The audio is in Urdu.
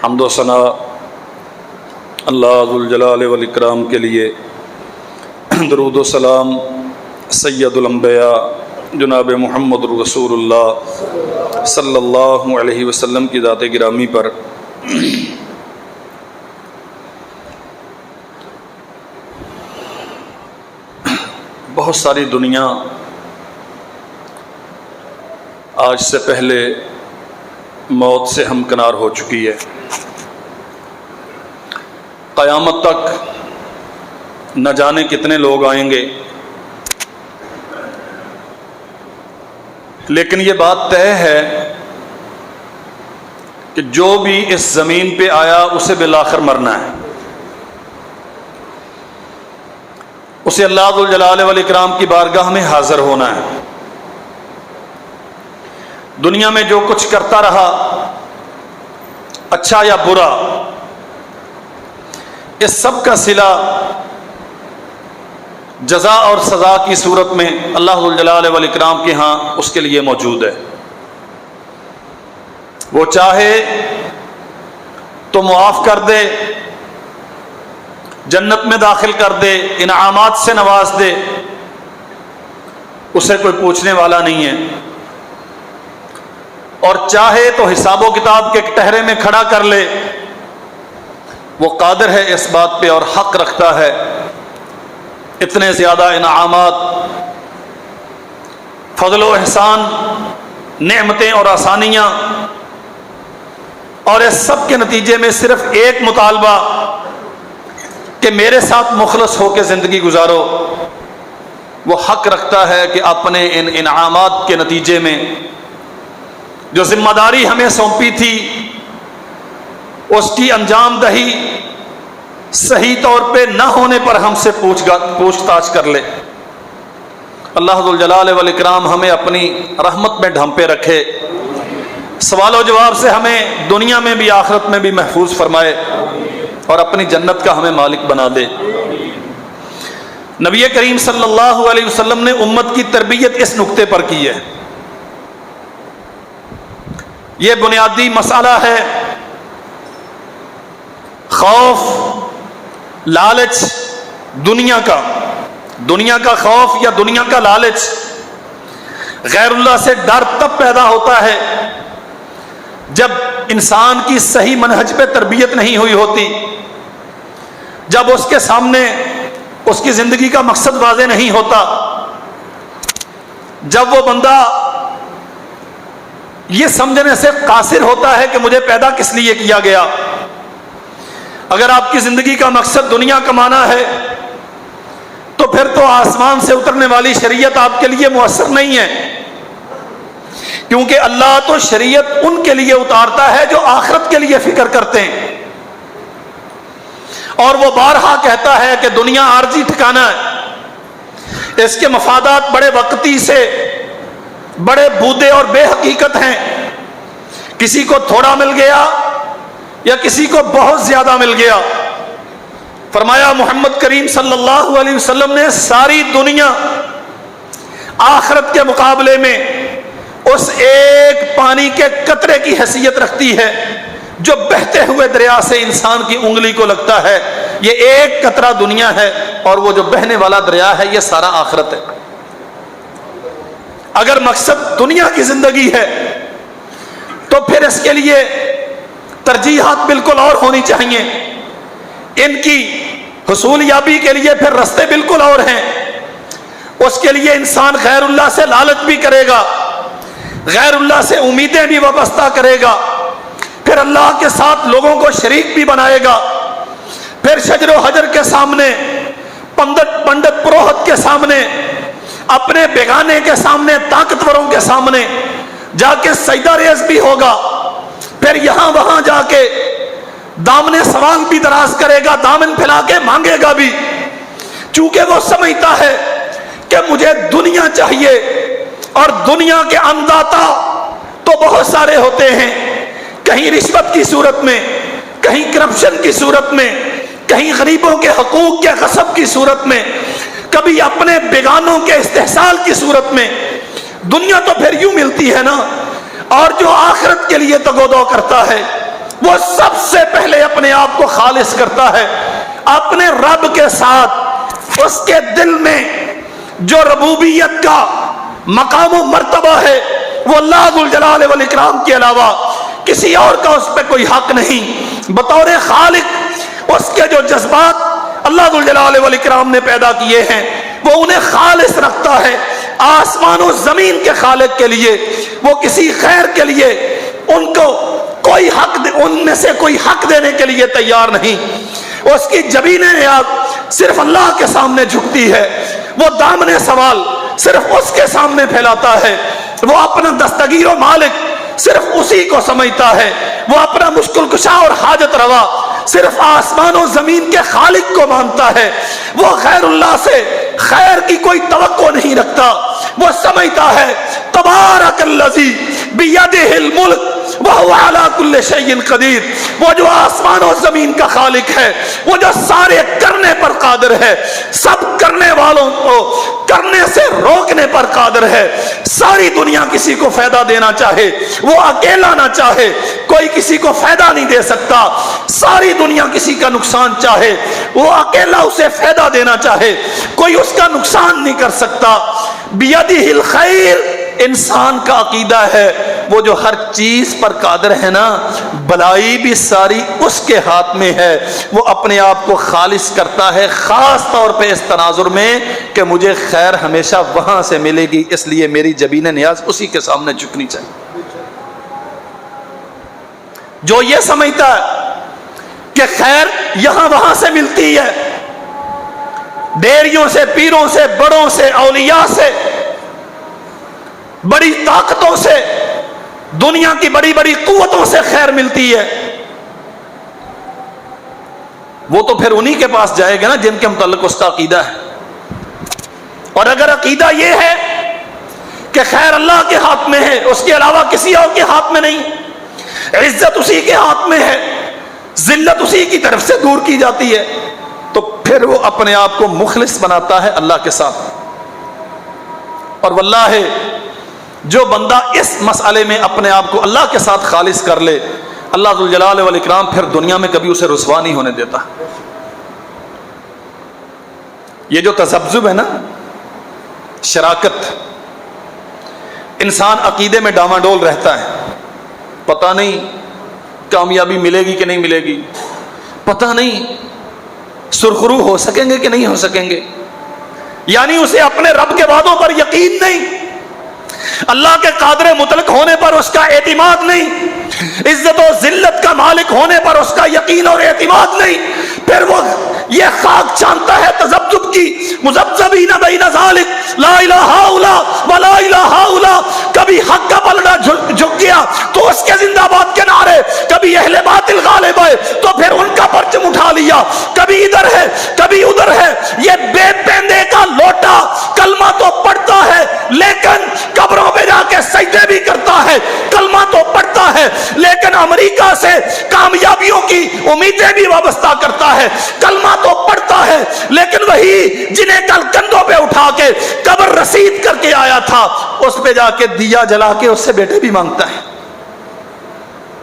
حمد و ثنا اللہ ذوالجلال والاکرام کے لیے، درود و سلام سید الانبیاء جناب محمد رسول اللہ صلی اللہ علیہ وسلم کی ذات گرامی پر۔ بہت ساری دنیا آج سے پہلے موت سے ہمکنار ہو چکی ہے، قیامت تک نہ جانے کتنے لوگ آئیں گے، لیکن یہ بات طے ہے کہ جو بھی اس زمین پہ آیا اسے بالآخر مرنا ہے، اسے اللہ ذوالجلال والاکرام کی بارگاہ میں حاضر ہونا ہے۔ دنیا میں جو کچھ کرتا رہا، اچھا یا برا، اس سب کا صلہ جزا اور سزا کی صورت میں اللہ ذوالجلال والاکرام کے ہاں اس کے لیے موجود ہے۔ وہ چاہے تو معاف کر دے، جنت میں داخل کر دے، انعامات سے نواز دے، اسے کوئی پوچھنے والا نہیں ہے، اور چاہے تو حساب و کتاب کے کٹہرے میں کھڑا کر لے، وہ قادر ہے اس بات پہ اور حق رکھتا ہے۔ اتنے زیادہ انعامات، فضل و احسان، نعمتیں اور آسانیاں، اور اس سب کے نتیجے میں صرف ایک مطالبہ کہ میرے ساتھ مخلص ہو کے زندگی گزارو، وہ حق رکھتا ہے کہ اپنے ان انعامات کے نتیجے میں جو ذمہ داری ہمیں سونپی تھی اس کی انجام دہی صحیح طور پہ نہ ہونے پر ہم سے پوچھ تاچھ کر لے۔ اللہ ذوالجلال والاکرام ہمیں اپنی رحمت میں ڈھانپے رکھے، سوال و جواب سے ہمیں دنیا میں بھی آخرت میں بھی محفوظ فرمائے، اور اپنی جنت کا ہمیں مالک بنا دے۔ نبی کریم صلی اللہ علیہ وسلم نے امت کی تربیت اس نقطے پر کی ہے۔ یہ بنیادی مسئلہ ہے، خوف، لالچ دنیا کا خوف یا دنیا کا لالچ، غیر اللہ سے ڈر تب پیدا ہوتا ہے جب انسان کی صحیح منہج پہ تربیت نہیں ہوئی ہوتی، جب اس کے سامنے اس کی زندگی کا مقصد واضح نہیں ہوتا، جب وہ بندہ یہ سمجھنے سے قاصر ہوتا ہے کہ مجھے پیدا کس لیے کیا گیا۔ اگر آپ کی زندگی کا مقصد دنیا کمانا ہے تو پھر تو آسمان سے اترنے والی شریعت آپ کے لیے مؤثر نہیں ہے، کیونکہ اللہ تو شریعت ان کے لیے اتارتا ہے جو آخرت کے لیے فکر کرتے ہیں، اور وہ بارہا کہتا ہے کہ دنیا عارضی ٹھکانہ ہے، اس کے مفادات بڑے وقتی سے بڑے بودے اور بے حقیقت ہیں، کسی کو تھوڑا مل گیا یا کسی کو بہت زیادہ مل گیا۔ فرمایا محمد کریم صلی اللہ علیہ وسلم نے ساری دنیا آخرت کے مقابلے میں اس ایک پانی کے قطرے کی حیثیت رکھتی ہے جو بہتے ہوئے دریا سے انسان کی انگلی کو لگتا ہے۔ یہ ایک قطرہ دنیا ہے، اور وہ جو بہنے والا دریا ہے یہ سارا آخرت ہے۔ اگر مقصد دنیا کی زندگی ہے تو پھر اس کے لیے ترجیحات بالکل اور ہونی چاہیے، ان کی حصول یابی کے لیے پھر رستے بالکل اور ہیں۔ اس کے لیے انسان غیر اللہ سے لالچ بھی کرے گا، غیر اللہ سے امیدیں بھی وابستہ کرے گا، پھر اللہ کے ساتھ لوگوں کو شریک بھی بنائے گا، پھر شجر و حجر کے سامنے، پنڈت پروہت کے سامنے، اپنے بیگانے کے سامنے، طاقتوروں کے سامنے جا کے سجدہ ریز بھی ہوگا، پھر یہاں وہاں جا کے دامن سوال بھی دراز کرے گا، دامن پھیلا کے مانگے گا بھی، چونکہ وہ سمجھتا ہے کہ مجھے دنیا چاہیے، اور دنیا کے انداتا تو بہت سارے ہوتے ہیں، کہیں رشوت کی صورت میں، کہیں کرپشن کی صورت میں، کہیں غریبوں کے حقوق کے غصب کی صورت میں، کبھی اپنے بیگانوں کے استحصال کی صورت میں۔ دنیا تو پھر یوں ملتی ہے نا، اور جو آخرت کے لیے تگودو کرتا ہے، وہ سب سے پہلے اپنے آپ کو خالص کرتا ہے اپنے رب کے ساتھ۔ اس کے دل میں جو ربوبیت کا مقام و مرتبہ ہے وہ اللہ ذو الجلال والاکرام کے علاوہ کسی اور کا اس پہ کوئی حق نہیں۔ بطور خالق اس کے جو جذبات اللہ ذو الجلال والاکرام نے پیدا کیے ہیں وہ انہیں خالص رکھتا ہے۔ آسمان و زمین کے خالق کے لیے وہ کسی خیر کے لیے ان کو کوئی حق ان میں سے کوئی حق دینے کے لیے تیار نہیں۔ اس کی جبین نیاز صرف اللہ کے سامنے جھکتی ہے، وہ دامن سوال صرف اس کے سامنے پھیلاتا ہے، وہ اپنا دستگیر و مالک صرف اسی کو سمجھتا ہے، وہ اپنا مشکل کشا اور حاجت روا صرف آسمان و زمین کے خالق کو مانتا ہے۔ وہ غیر اللہ سے خیر کی کوئی توقع نہیں رکھتا، وہ سمجھتا ہے تبارک الذی بیدہ الملک وہو علی کل شیء قدیر، وہ جو آسمان و زمین کا خالق ہے، وہ جو سارے کرنے پر قادر ہے، سب کرنے والوں کو کرنے سے روکنے پر قادر ہے۔ ساری دنیا کسی کو فائدہ دینا چاہے وہ اکیلا نہ چاہے کوئی کسی کو فائدہ نہیں دے سکتا، ساری دنیا کسی کا نقصان چاہے وہ اکیلا اسے فائدہ دینا چاہے کوئی اس کا نقصان نہیں کر سکتا۔ بیدہ الخیر انسان کا عقیدہ ہے، وہ جو ہر چیز پر قادر ہے نا، بلائی بھی ساری اس کے ہاتھ میں ہے، وہ اپنے آپ کو خالص کرتا ہے خاص طور پہ اس تناظر میں کہ مجھے خیر ہمیشہ وہاں سے ملے گی، اس لیے میری جبین نیاز اسی کے سامنے جھکنی چاہیے۔ جو یہ سمجھتا ہے کہ خیر یہاں وہاں سے ملتی ہے، ڈیریوں سے، پیروں سے، بڑوں سے، اولیاء سے، بڑی طاقتوں سے، دنیا کی بڑی بڑی قوتوں سے خیر ملتی ہے، وہ تو پھر انہی کے پاس جائے گا نا جن کے متعلق اس کا عقیدہ ہے۔ اور اگر عقیدہ یہ ہے کہ خیر اللہ کے ہاتھ میں ہے، اس کے علاوہ کسی اور کے ہاتھ میں نہیں، عزت اسی کے ہاتھ میں ہے، ذلت اسی کی طرف سے دور کی جاتی ہے، تو پھر وہ اپنے آپ کو مخلص بناتا ہے اللہ کے ساتھ۔ اور واللہ جو بندہ اس مسئلے میں اپنے آپ کو اللہ کے ساتھ خالص کر لے، اللہ ذو الجلال والاکرام پھر دنیا میں کبھی اسے رسوا نہیں ہونے دیتا۔ یہ جو تذبذب ہے نا، شراکت، انسان عقیدے میں ڈاواڈول رہتا ہے، پتہ نہیں کامیابی ملے گی کہ نہیں ملے گی، پتہ نہیں سرخرو ہو سکیں گے کہ نہیں ہو سکیں گے، یعنی اسے اپنے رب کے وعدوں پر یقین نہیں، اللہ کے قادر مطلق ہونے پر اس کا اعتماد نہیں، عزت و ذلت کا مالک ہونے پر اس کا یقین اور اعتماد نہیں، پھر وہ یہ خاک چھانتا ہے تذبذب کی، مذبذبین بین ذالک لا الہ الا ولا الہ الا، کبھی حق کا پلڑا جھک گیا تو اس کے زندہ باد کے نعرے، کبھی اہل باطل غالب ہے تو پھر ان کا پرچم اٹھا لیا، کبھی ادھر ہے کبھی ادھر ہے۔ یہ بے پیندے کا لوٹا کلمہ تو پڑھتا ہے لیکن قبروں پہ جا کے سجدے بھی کرتا ہے، کلمہ تو پڑھتا ہے لیکن امریکہ سے کامیابیوں کی امیدیں بھی وابستہ کرتا ہے، کلمہ تو پڑھتا ہے لیکن وہی جنہیں کل کندھوں پہ اٹھا کے قبر رسید کر کے آیا تھا اس پہ جا کے دیا جلا کے اس سے بیٹے بھی مانگتا ہے۔